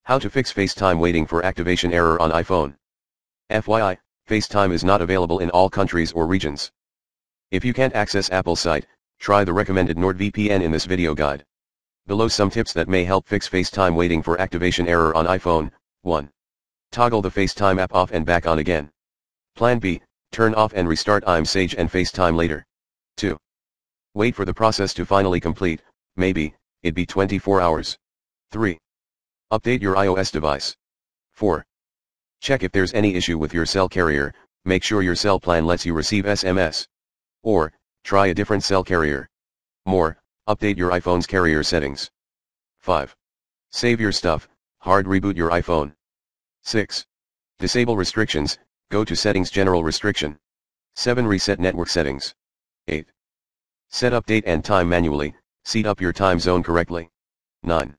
How to fix FaceTime waiting for activation error on iPhone. FYI, FaceTime is not available in all countries or regions. If you can't access Apple's site, try the recommended NordVPN in this video guide. Below some tips that may help fix FaceTime waiting for activation error on iPhone. 1. Toggle the FaceTime app off and back on again. Plan B, turn off and restart iMessage and FaceTime later. 2. Wait for the process to finally complete, maybe, it be 24 hours. 3. Update your iOS device. 4. Check if there's any issue with your cell carrier, make sure your cell plan lets you receive SMS. Or, try a different cell carrier. More, update your iPhone's carrier settings. 5. Save your stuff, hard reboot your iPhone. 6. Disable restrictions, go to Settings General Restriction. 7. Reset network settings. 8. Set up date and time manually, set up your time zone correctly. 9.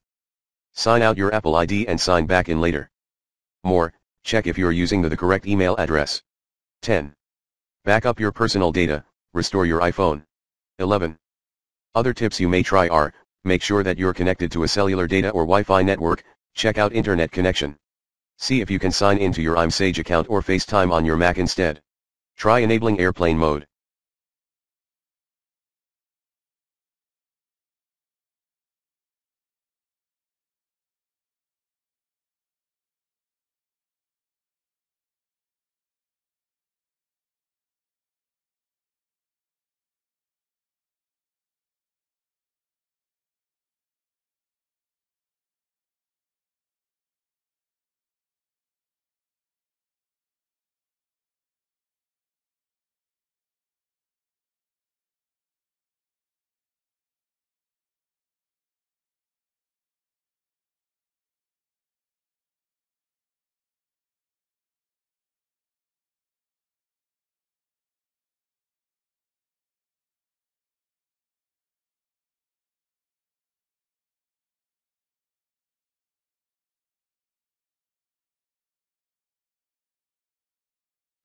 Sign out your Apple ID and sign back in later. More, check if you're using the correct email address. 10. Back up your personal data, restore your iPhone. 11. Other tips you may try are, make sure that you're connected to a cellular data or Wi-Fi network, check out internet connection. See if you can sign into your iMessage account or FaceTime on your Mac instead. Try enabling airplane mode.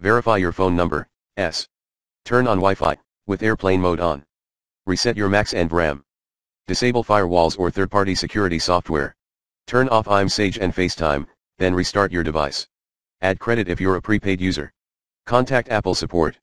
Verify your phone number. Turn on Wi-Fi, with airplane mode on. Reset your Macs and RAM. Disable firewalls or third-party security software. Turn off iMessage and FaceTime, then restart your device. Add credit if you're a prepaid user. Contact Apple support.